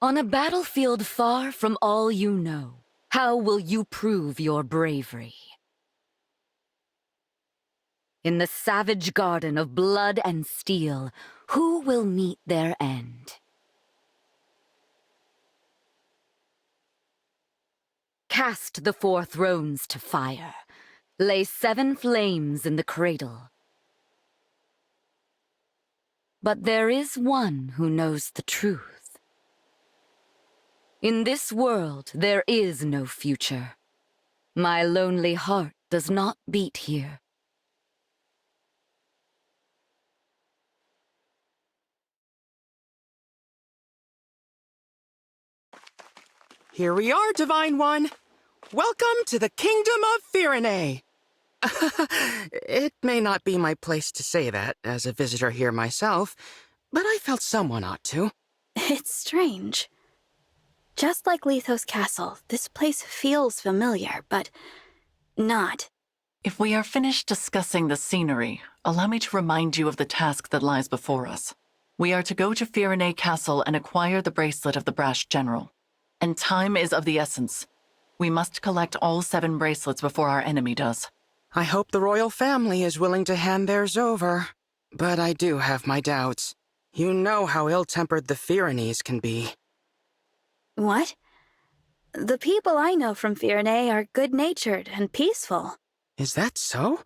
On a battlefield far from all you know, how will you prove your bravery? In the savage garden of blood and steel, who will meet their end? Cast the 4 thrones to fire. Lay 7 flames in the cradle. But there is one who knows the truth. In this world, there is no future. My lonely heart does not beat here. Here we are, Divine One. Welcome to the Kingdom of Firene. It may not be my place to say that, as a visitor here myself, but I felt someone ought to. It's strange. Just like Lethos Castle, this place feels familiar, but not. If we are finished discussing the scenery, allow me to remind you of the task that lies before us. We are to go to Firene Castle and acquire the bracelet of the Brash General. And time is of the essence. We must collect all 7 bracelets before our enemy does. I hope the royal family is willing to hand theirs over. But I do have my doubts. You know how ill-tempered the Firenes can be. What? The people I know from Firene are good-natured and peaceful. Is that so?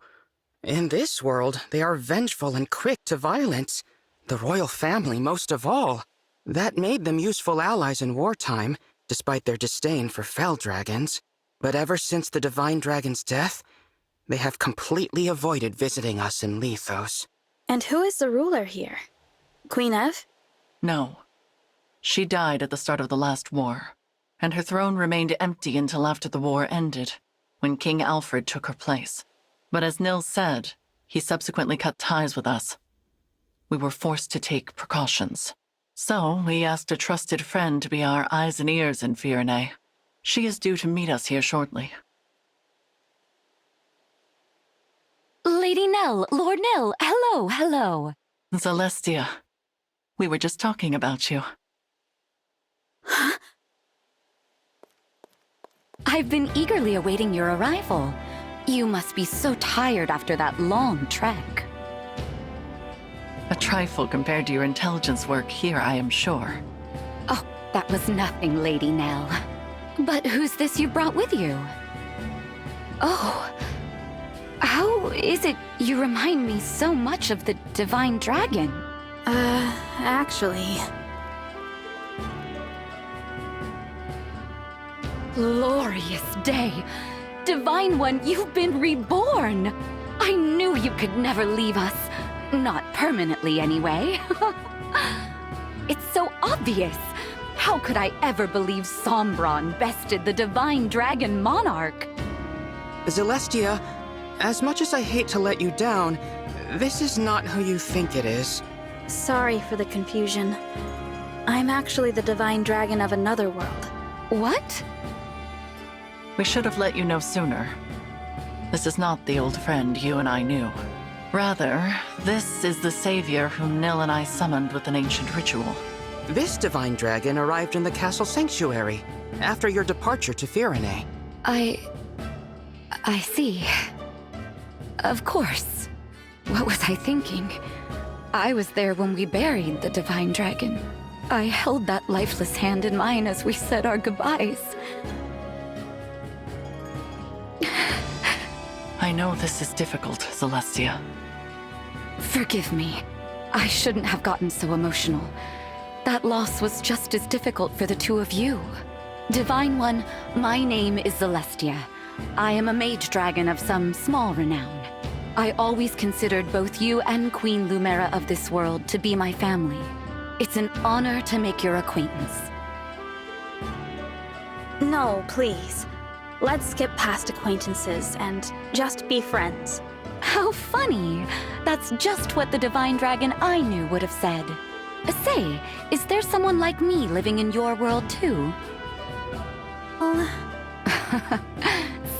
In this world, they are vengeful and quick to violence. The royal family most of all. That made them useful allies in wartime, despite their disdain for fell dragons. But ever since the Divine Dragon's death, they have completely avoided visiting us in Lethos. And who is the ruler here? Queen Ev? No. She died at the start of the last war, and her throne remained empty until after the war ended, when King Alfred took her place. But as Nils said, he subsequently cut ties with us. We were forced to take precautions. So we asked a trusted friend to be our eyes and ears in Firene. She is due to meet us here shortly. Lady Nell, Lord Nell, hello, hello. Celestia, we were just talking about you. Huh? I've been eagerly awaiting your arrival. You must be so tired after that long trek. A trifle compared to your intelligence work here, I am sure. Oh, that was nothing, Lady Nell. But who's this you brought with you? Oh, how is it you remind me so much of the Divine Dragon? Actually... Glorious day! Divine One, you've been reborn! I knew you could never leave us. Not permanently, anyway. It's so obvious. How could I ever believe Sombron bested the Divine Dragon Monarch? Celestia, as much as I hate to let you down, this is not who you think it is. Sorry for the confusion. I'm actually the Divine Dragon of another world. What? We should have let you know sooner. This is not the old friend you and I knew. Rather, this is the savior whom Nil and I summoned with an ancient ritual. This Divine Dragon arrived in the castle sanctuary after your departure to Firene. I see. Of course. What was I thinking? I was there when we buried the Divine Dragon. I held that lifeless hand in mine as we said our goodbyes. I know this is difficult, Celestia. Forgive me. I shouldn't have gotten so emotional. That loss was just as difficult for the 2 of you. Divine One, my name is Celestia. I am a mage dragon of some small renown. I always considered both you and Queen Lumera of this world to be my family. It's an honor to make your acquaintance. No, please. Let's skip past acquaintances and just be friends. How funny! That's just what the Divine Dragon I knew would have said. Say, is there someone like me living in your world too?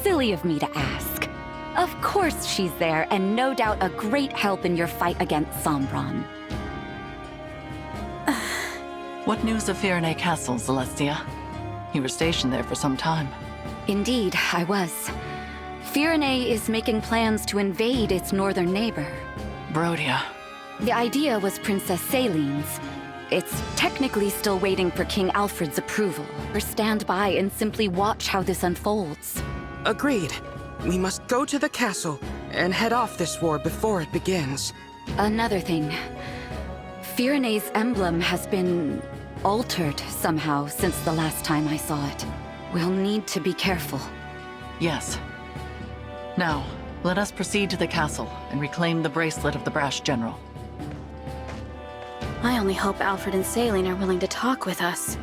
Silly of me to ask. Of course she's there, and no doubt a great help in your fight against Sombron. What news of Firenze Castle, Celestia? You were stationed there for some time. Indeed, I was. Firenze is making plans to invade its northern neighbor. Brodia. The idea was Princess Celine's. It's technically still waiting for King Alfred's approval. Or stand by and simply watch how this unfolds. Agreed. We must go to the castle and head off this war before it begins. Another thing. Firenze's emblem has been altered somehow since the last time I saw it. We'll need to be careful. Yes. Now, let us proceed to the castle and reclaim the bracelet of the brash general. I only hope Alfred and Celine are willing to talk with us.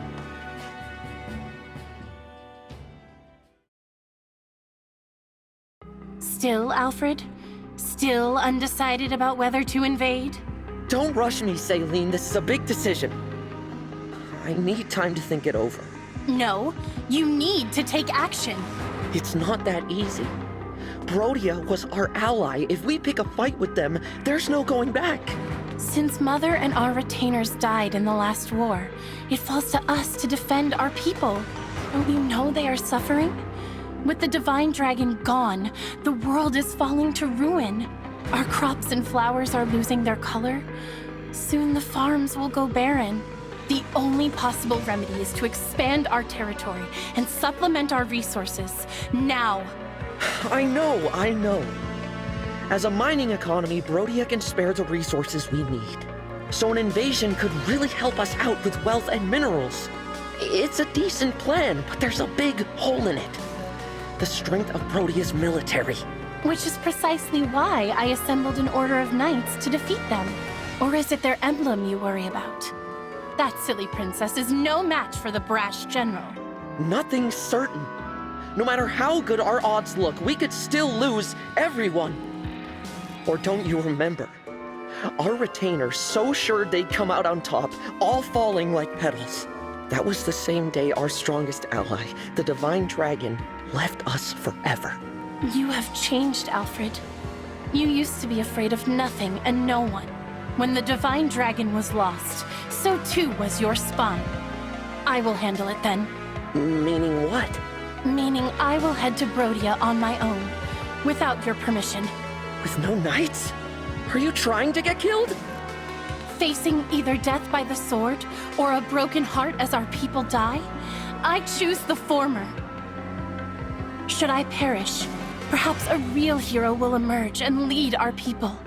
Still, Alfred? Still undecided about whether to invade? Don't rush me, Celine. This is a big decision. I need time to think it over. No, you need to take action. It's not that easy. Brodia was our ally. If we pick a fight with them, there's no going back. Since Mother and our retainers died in the last war, it falls to us to defend our people. Don't you know they are suffering? With the Divine Dragon gone, the world is falling to ruin. Our crops and flowers are losing their color. Soon the farms will go barren. The only possible remedy is to expand our territory and supplement our resources, now. I know. As a mining economy, Brodia can spare the resources we need. So an invasion could really help us out with wealth and minerals. It's a decent plan, but there's a big hole in it. The strength of Brodia's military. Which is precisely why I assembled an order of knights to defeat them. Or is it their emblem you worry about? That silly princess is no match for the brash general. Nothing's certain. No matter how good our odds look, we could still lose everyone. Or don't you remember? Our retainers so sure they'd come out on top, all falling like petals. That was the same day our strongest ally, the Divine Dragon, left us forever. You have changed, Alfred. You used to be afraid of nothing and no one. When the Divine Dragon was lost, so too was your spine. I will handle it then. Meaning what? Meaning I will head to Brodia on my own, without your permission. With no knights? Are you trying to get killed? Facing either death by the sword or a broken heart as our people die, I choose the former. Should I perish, perhaps a real hero will emerge and lead our people.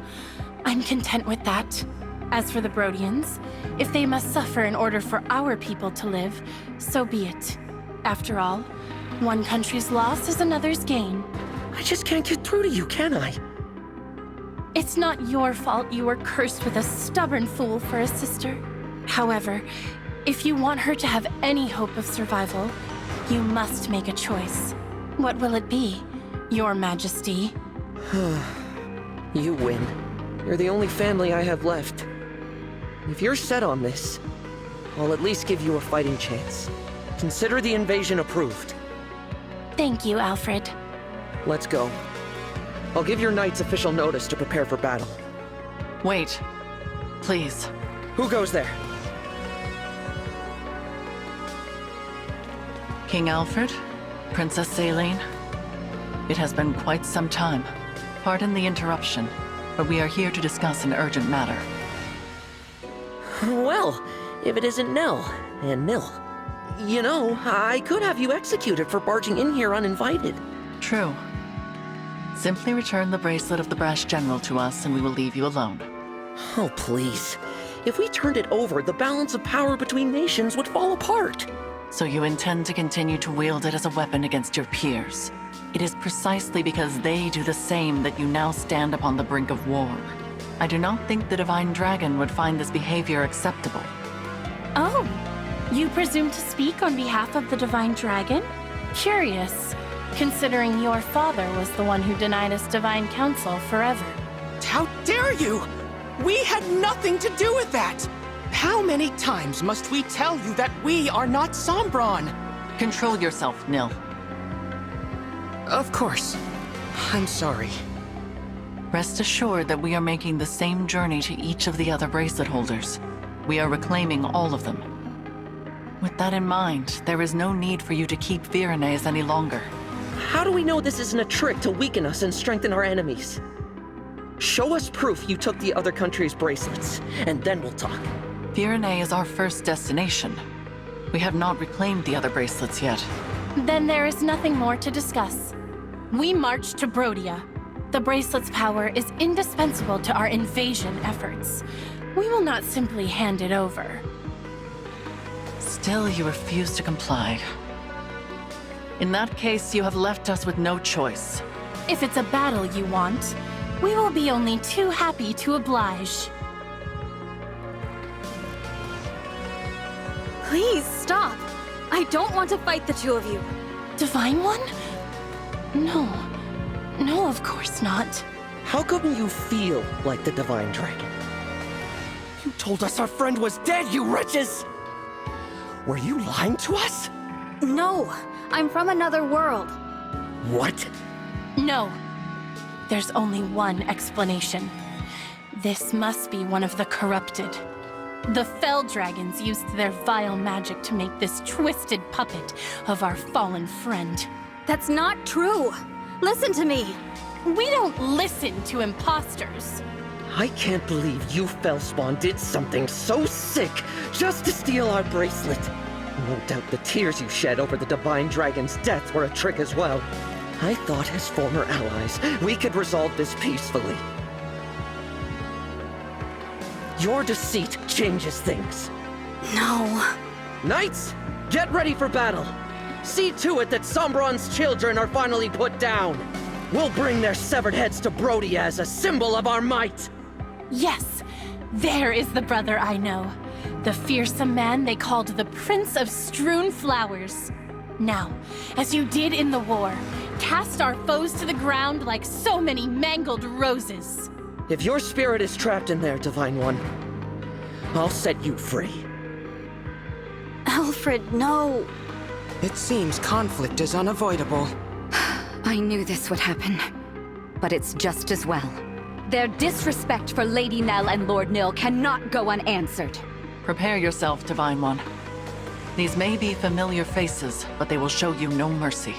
I'm content with that. As for the Brodians, if they must suffer in order for our people to live, so be it. After all, one country's loss is another's gain. I just can't get through to you, can I? It's not your fault you were cursed with a stubborn fool for a sister. However, if you want her to have any hope of survival, you must make a choice. What will it be, Your Majesty? You win. You're the only family I have left. If you're set on this, I'll at least give you a fighting chance. Consider the invasion approved. Thank you, Alfred. Let's go. I'll give your knights official notice to prepare for battle. Wait. Please. Who goes there? King Alfred? Princess Celine? It has been quite some time. Pardon the interruption, but we are here to discuss an urgent matter. Well, if it isn't Nell, and Nil. You know, I could have you executed for barging in here uninvited. True. Simply return the bracelet of the brash general to us and we will leave you alone. Oh, please. If we turned it over, the balance of power between nations would fall apart. So you intend to continue to wield it as a weapon against your peers. It is precisely because they do the same that you now stand upon the brink of war. I do not think the Divine Dragon would find this behavior acceptable. Oh, you presume to speak on behalf of the Divine Dragon? Curious, considering your father was the one who denied us divine counsel forever. How dare you! We had nothing to do with that! How many times must we tell you that we are not Sombron? Control yourself, Nil. Of course. I'm sorry. Rest assured that we are making the same journey to each of the other bracelet holders. We are reclaiming all of them. With that in mind, there is no need for you to keep Virenes any longer. How do we know this isn't a trick to weaken us and strengthen our enemies? Show us proof you took the other country's bracelets, and then we'll talk. Virene is our first destination. We have not reclaimed the other bracelets yet. Then there is nothing more to discuss. We march to Brodia. The bracelet's power is indispensable to our invasion efforts. We will not simply hand it over. Still, you refuse to comply. In that case, you have left us with no choice. If it's a battle you want, we will be only too happy to oblige. Please stop. I don't want to fight the two of you. Divine One? No. No, of course not. How come you feel like the Divine Dragon? You told us our friend was dead, you wretches! Were you lying to us? No, I'm from another world. What? No. There's only one explanation. This must be one of the corrupted. The Fell Dragons used their vile magic to make this twisted puppet of our fallen friend. That's not true. Listen to me. We don't listen to imposters. I can't believe you, Fellspawn, did something so sick just to steal our bracelet. No doubt the tears you shed over the Divine Dragon's death were a trick as well. I thought as former allies, we could resolve this peacefully. Your deceit changes things. No. Knights, get ready for battle. See to it that Sombron's children are finally put down. We'll bring their severed heads to Brodia as a symbol of our might. Yes, there is the brother I know. The fearsome man they called the Prince of Strewn Flowers. Now, as you did in the war, cast our foes to the ground like so many mangled roses. If your spirit is trapped in there, Divine One, I'll set you free. Alfred, no. It seems conflict is unavoidable. I knew this would happen, but it's just as well. Their disrespect for Lady Nell and Lord Nil cannot go unanswered. Prepare yourself, Divine One. These may be familiar faces, but they will show you no mercy.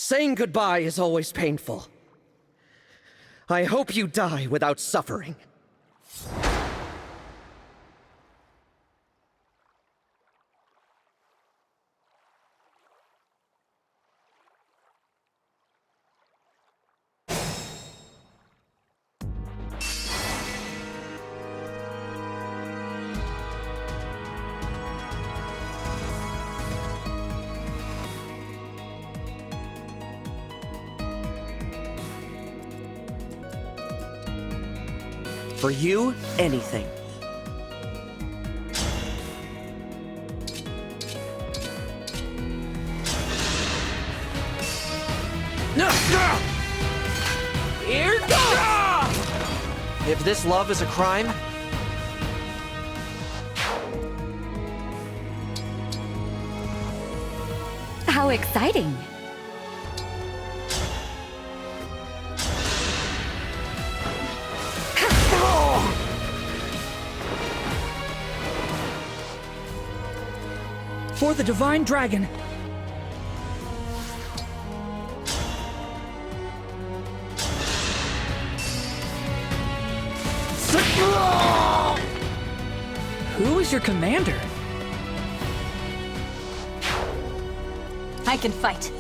Saying goodbye is always painful. I hope you die without suffering. For you, anything. Here goes! If this love is a crime, How exciting! For the Divine Dragon! Who is your commander? I can fight.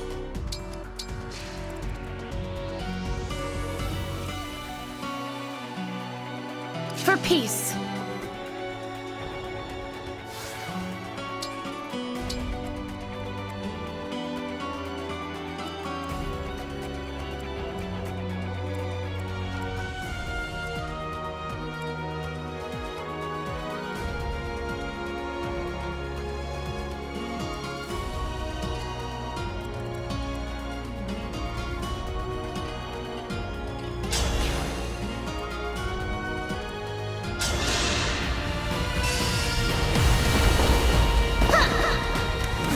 For peace.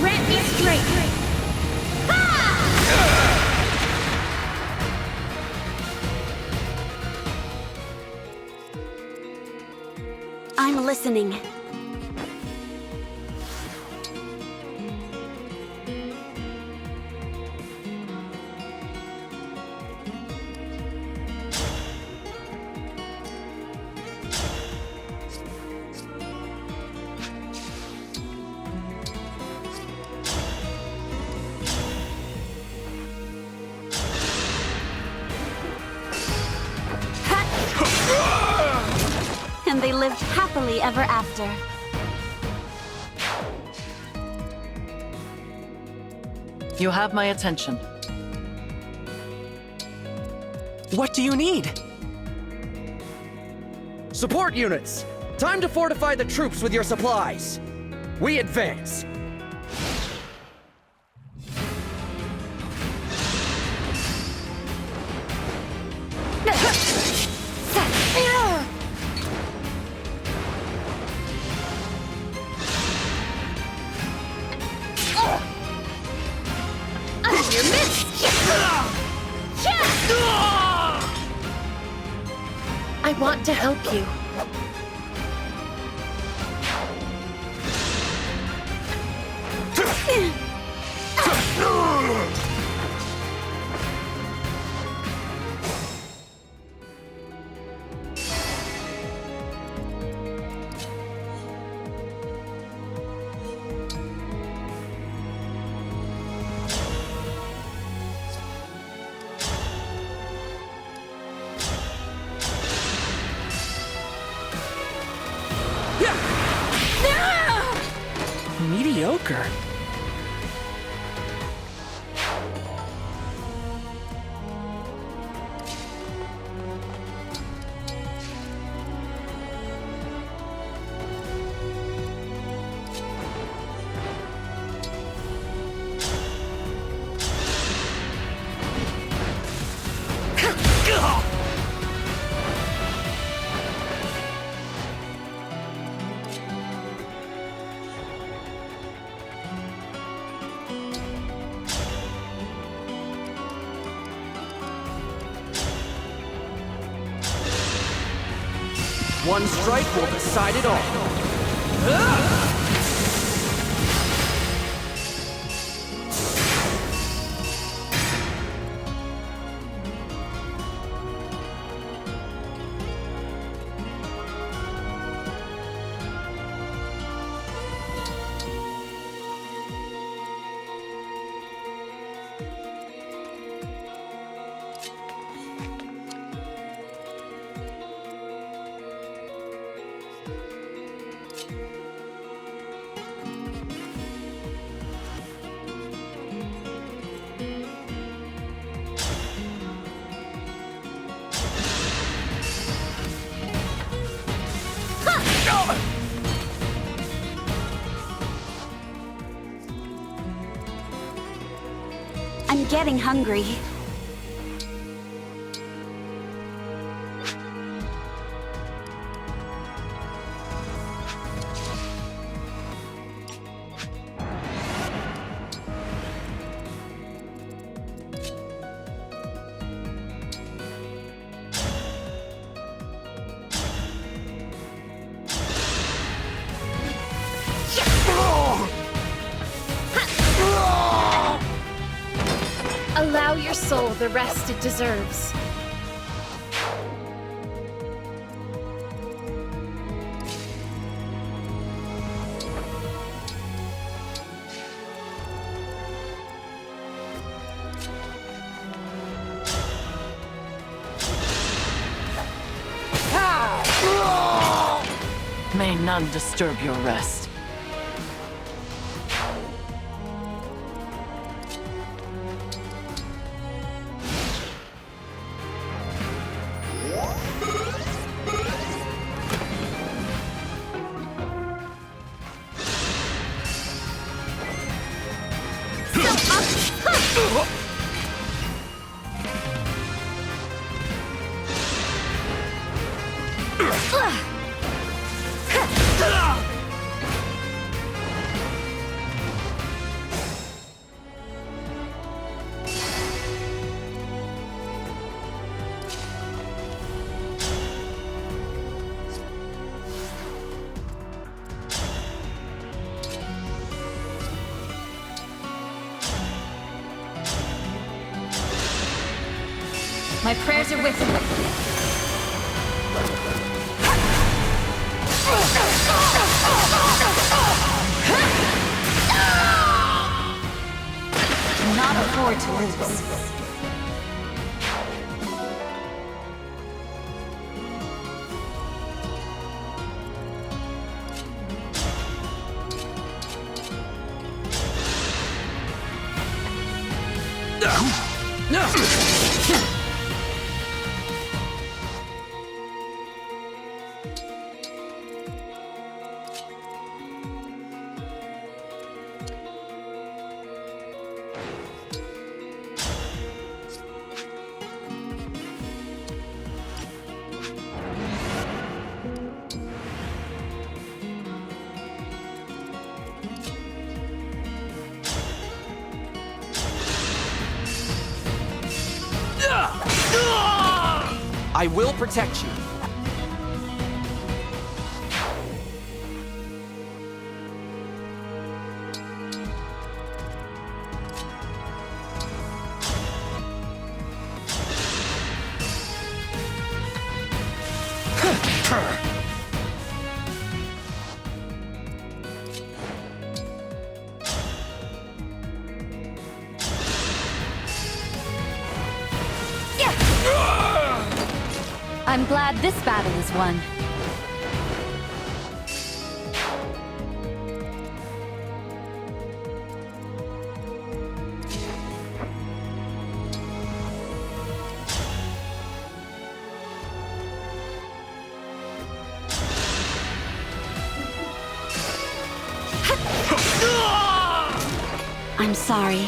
Grant me strength. I'm listening. And they lived happily ever after. You have my attention. what do you need? Support units! Time to fortify the troops with your supplies. We advance. I want to help you. Mediocre. One strike will decide it all. I'm getting hungry. Allow your soul the rest it deserves. May none disturb your rest. My prayers are with you. Do not afford to lose. I will protect you. I'm glad this battle is won. I'm sorry.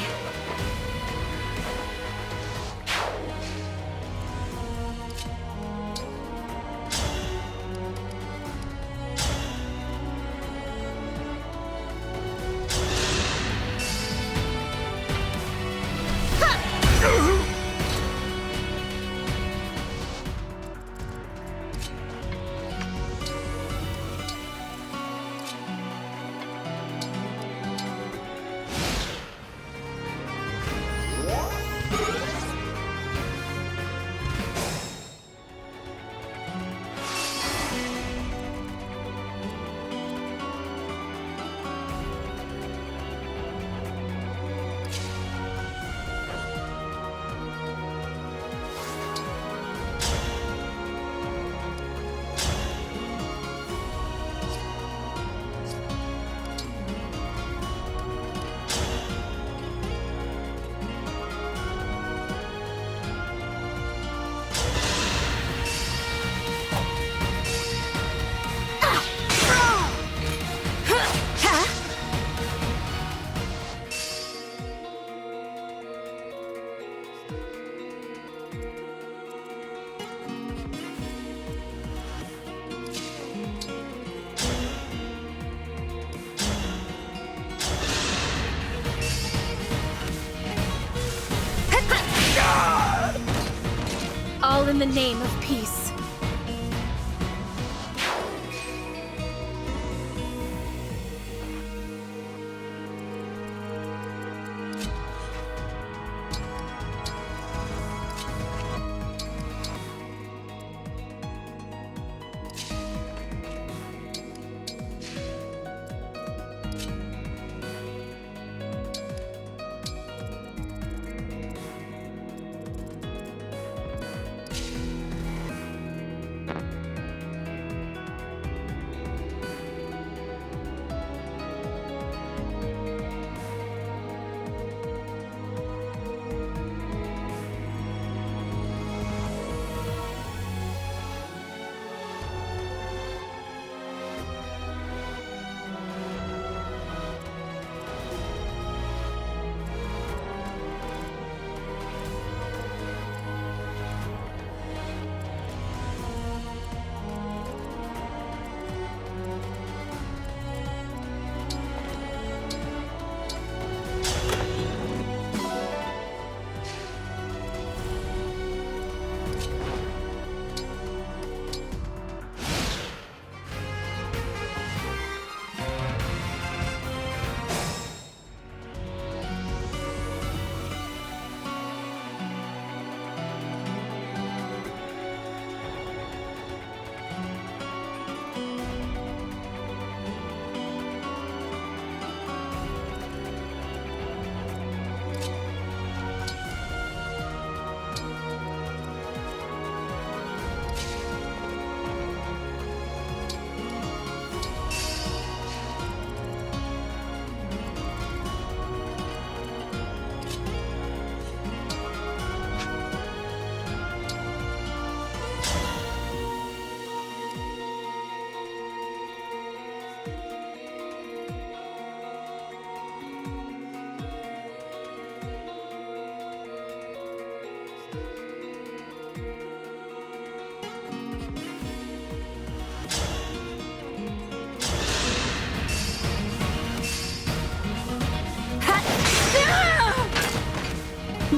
all in the name of peace.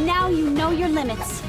Now you know your limits.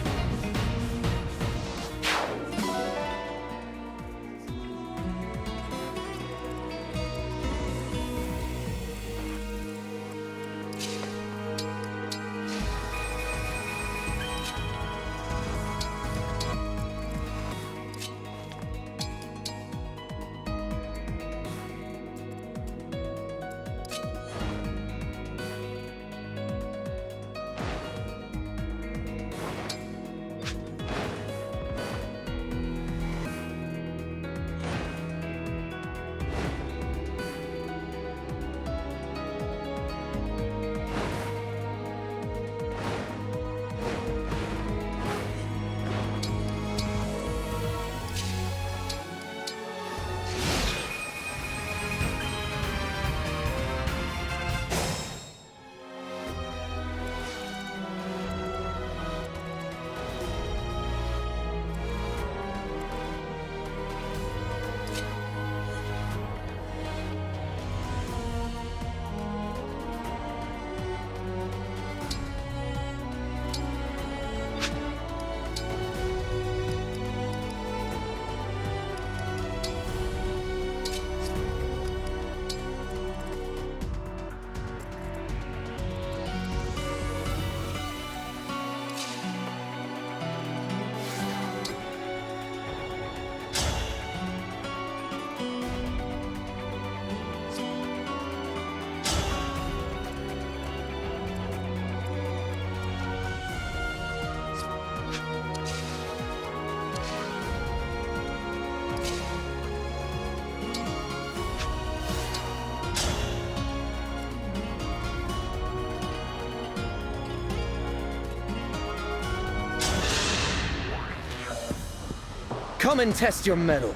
Come and test your mettle.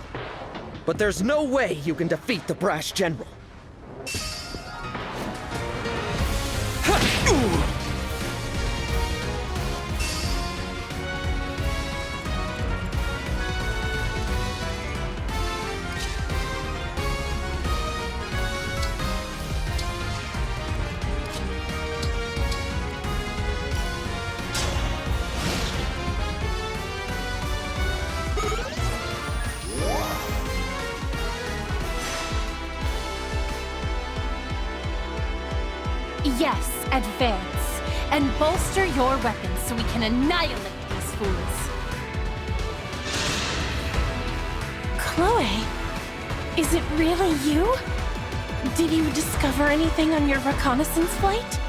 But there's no way you can defeat the brash general. Yes, advance. And bolster your weapons so we can annihilate these fools. Chloe, is it really you? Did you discover anything on your reconnaissance flight?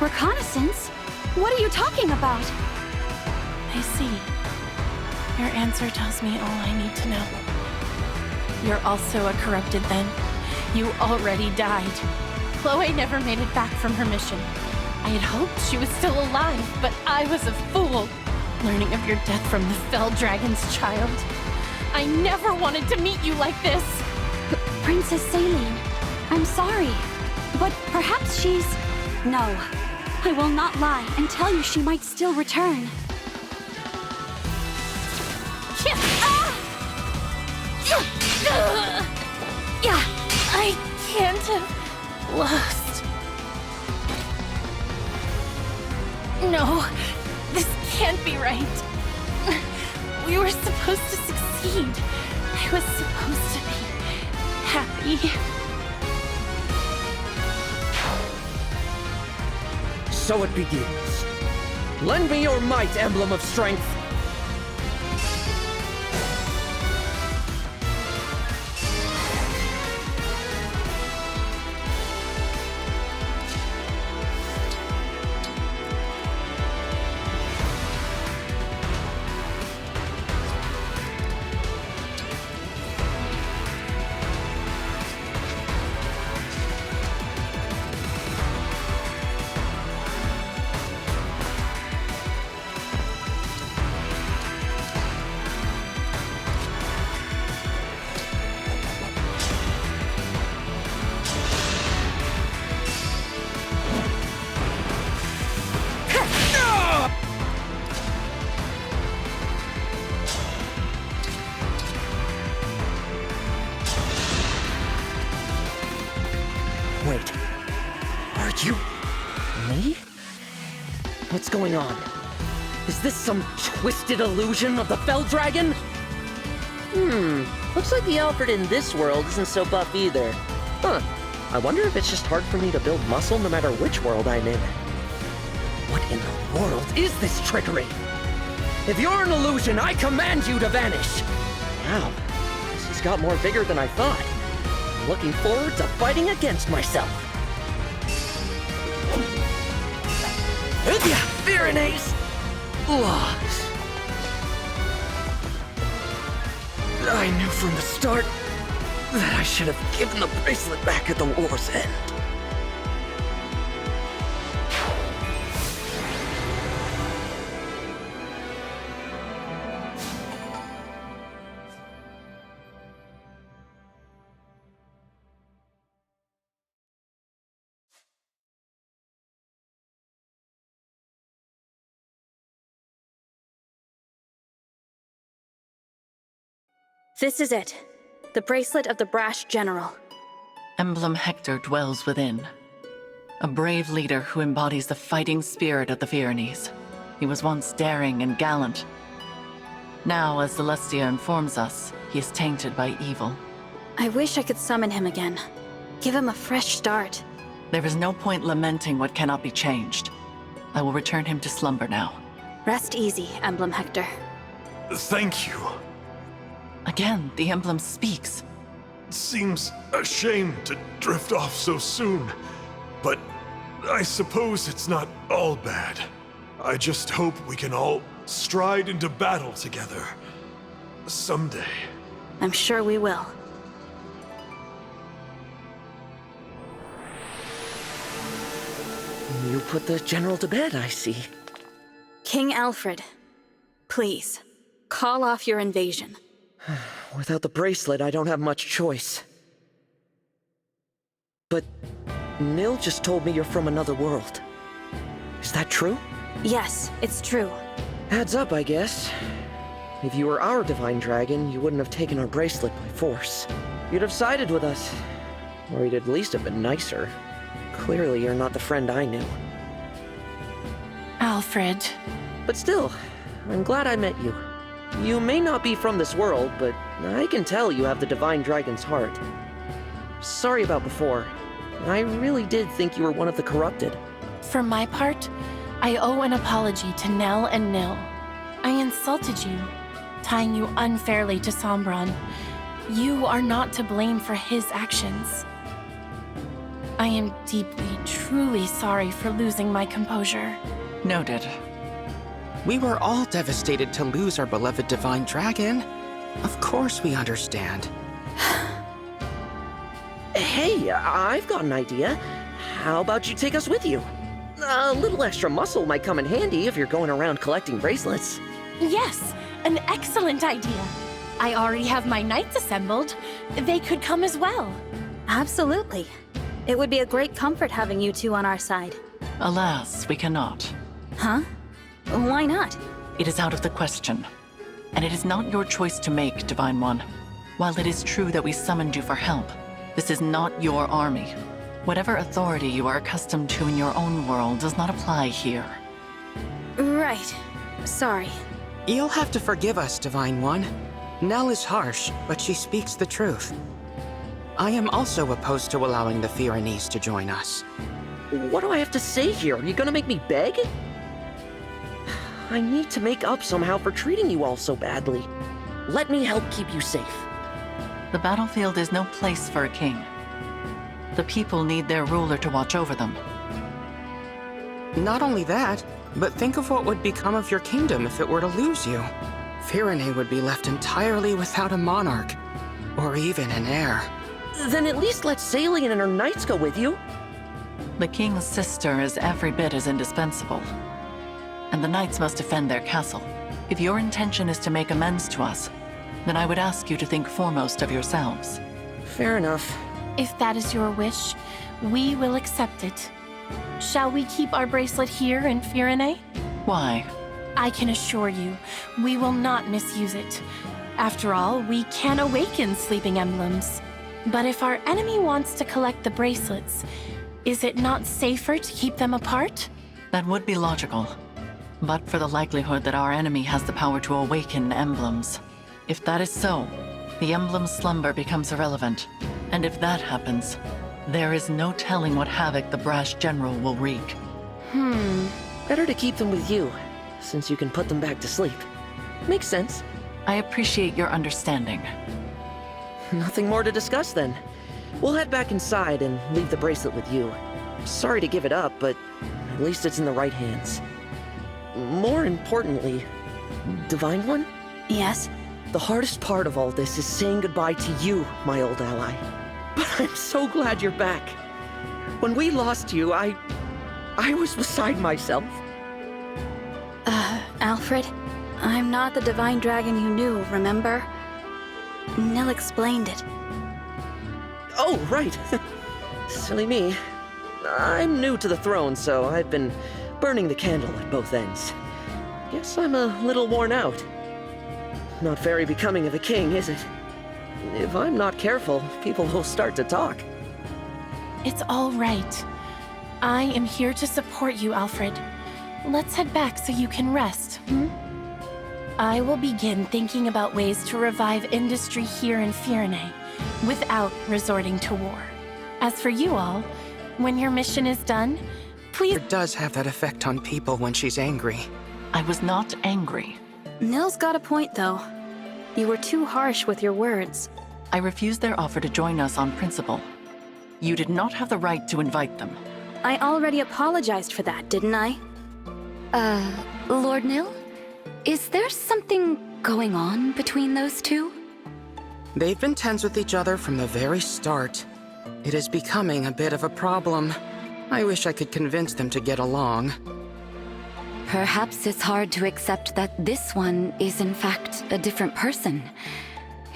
Reconnaissance? What are you talking about? I see. Your answer tells me all I need to know. You're also a corrupted then. You already died. Chloe never made it back from her mission. I had hoped she was still alive, but I was a fool, learning of your death from the Fell Dragon's child. I never wanted to meet you like this. Princess Saline, I'm sorry, but perhaps she's... No, I will not lie and tell you she might still return. I can't have lost. No, this can't be right. We were supposed to succeed. I was supposed to be happy. So it begins. Lend me your might, Emblem of Strength. Wait, are you... me? What's going on? Is this some twisted illusion of the Fell Dragon? Looks like the Alfred in this world isn't so buff either. Huh, I wonder if it's just hard for me to build muscle no matter which world I'm in. What in the world is this trickery? If you're an illusion, I command you to vanish! Wow, this has got more vigor than I thought. Looking forward to fighting against myself. Pyrenees! I knew from the start that I should have given the bracelet back at the war's end. This is it. The bracelet of the brash general. Emblem Hector dwells within. A brave leader who embodies the fighting spirit of the Pyrenees. He was once daring and gallant. Now, as Celestia informs us, he is tainted by evil. I wish I could summon him again. Give him a fresh start. There is no point lamenting what cannot be changed. I will return him to slumber now. Rest easy, Emblem Hector. Thank you. Again, the emblem speaks. It seems a shame to drift off so soon, but I suppose it's not all bad. I just hope we can all stride into battle together. Someday. I'm sure we will. You put the general to bed, I see. King Alfred, please, call off your invasion. Without the bracelet, I don't have much choice. But Nil just told me you're from another world. Is that true? Yes, it's true. Adds up, I guess. If you were our divine dragon, you wouldn't have taken our bracelet by force. You'd have sided with us. Or you'd at least have been nicer. Clearly, you're not the friend I knew. Alfred. But still, I'm glad I met you. You may not be from this world, but I can tell you have the divine dragon's heart. Sorry about before. I really did think you were one of the corrupted. For my part, I owe an apology to Nell and Nil. I insulted you, tying you unfairly to Sombron. You are not to blame for his actions. I am deeply, truly sorry for losing my composure. Noted. We were all devastated to lose our beloved Divine Dragon. Of course we understand. Hey, I've got an idea. How about you take us with you? A little extra muscle might come in handy if you're going around collecting bracelets. Yes, an excellent idea. I already have my knights assembled. They could come as well. Absolutely. It would be a great comfort having you two on our side. Alas, we cannot. Huh? Why not? It is out of the question. And it is not your choice to make, Divine One. While it is true that we summoned you for help, this is not your army. Whatever authority you are accustomed to in your own world does not apply here. Right. Sorry. You'll have to forgive us, Divine One. Nell is harsh, but she speaks the truth. I am also opposed to allowing the Pyrenees to join us. What do I have to say here? Are you gonna make me beg? I need to make up somehow for treating you all so badly. Let me help keep you safe. The battlefield is no place for a king. The people need their ruler to watch over them. Not only that, but think of what would become of your kingdom if it were to lose you. Pyrenee would be left entirely without a monarch, or even an heir. Then at least let Salian and her knights go with you. The king's sister is every bit as indispensable. And the knights must defend their castle. If your intention is to make amends to us, then I would ask you to think foremost of yourselves. Fair enough. If that is your wish, we will accept it. Shall we keep our bracelet here in Pyrenee? Why? I can assure you, we will not misuse it. After all, we can awaken sleeping emblems. But if our enemy wants to collect the bracelets, is it not safer to keep them apart? That would be logical. But for the likelihood that our enemy has the power to awaken emblems. If that is so, the emblem's slumber becomes irrelevant. And if that happens, there is no telling what havoc the brash general will wreak. Better to keep them with you, since you can put them back to sleep. Makes sense. I appreciate your understanding. Nothing more to discuss then. We'll head back inside and leave the bracelet with you. Sorry to give it up, but at least it's in the right hands. More importantly, Divine One? Yes? The hardest part of all this is saying goodbye to you, my old ally. But I'm so glad you're back. When we lost you, I was beside myself. Alfred, I'm not the Divine Dragon you knew, remember? Nell explained it. Oh, right. Silly me. I'm new to the throne, so I've been burning the candle at both ends. Guess I'm a little worn out. Not very becoming of a king, is it? If I'm not careful, people will start to talk. It's all right. I am here to support you, Alfred. Let's head back so you can rest, I will begin thinking about ways to revive industry here in Pyrenee without resorting to war. As for you all, when your mission is done, please— It does have that effect on people when she's angry. I was not angry. Nell's got a point, though. You were too harsh with your words. I refused their offer to join us on principle. You did not have the right to invite them. I already apologized for that, didn't I? Lord Nil? Is there something going on between those two? They've been tense with each other from the very start. It is becoming a bit of a problem. I wish I could convince them to get along. Perhaps it's hard to accept that this one is in fact a different person.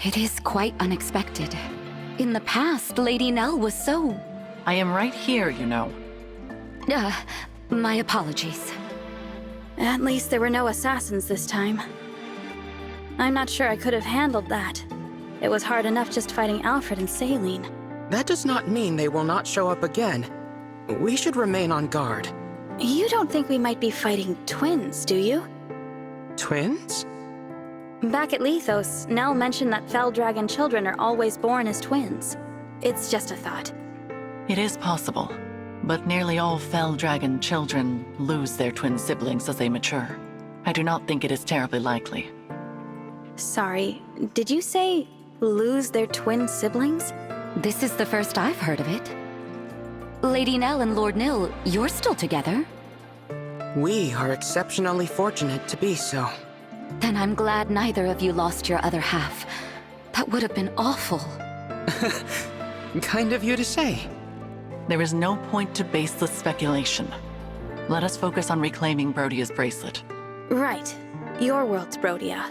It is quite unexpected. In the past, Lady Nell was so— I am right here, you know. My apologies. At least there were no assassins this time. I'm not sure I could have handled that. It was hard enough just fighting Alfred and Saline. That does not mean they will not show up again. We should remain on guard. You don't think we might be fighting twins, do you? Twins? Back at Lethos, Nell mentioned that fell dragon children are always born as twins. It's just a thought. It is possible, but nearly all fell dragon children lose their twin siblings as they mature. I do not think it is terribly likely. Sorry, did you say lose their twin siblings? This is the first I've heard of it. Lady Nell and Lord Nil, you're still together? We are exceptionally fortunate to be so. Then I'm glad neither of you lost your other half. That would have been awful. Kind of you to say. There is no point to baseless speculation. Let us focus on reclaiming Brodia's bracelet. Right. Your world's Brodia.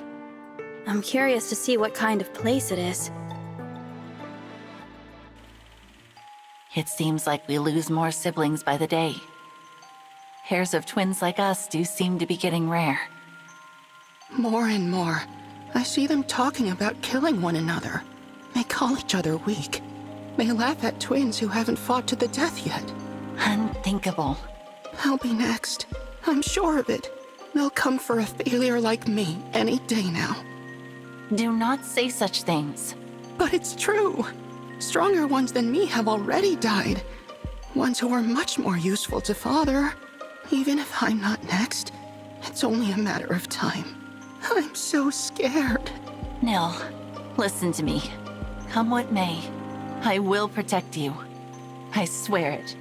I'm curious to see what kind of place it is. It seems like we lose more siblings by the day. Pairs of twins like us do seem to be getting rare. More and more, I see them talking about killing one another. They call each other weak. They laugh at twins who haven't fought to the death yet. Unthinkable. I'll be next. I'm sure of it. They'll come for a failure like me any day now. Do not say such things. But it's true. Stronger ones than me have already died. Ones who are much more useful to Father. Even if I'm not next, it's only a matter of time. I'm so scared. Nil, listen to me. Come what may, I will protect you. I swear it.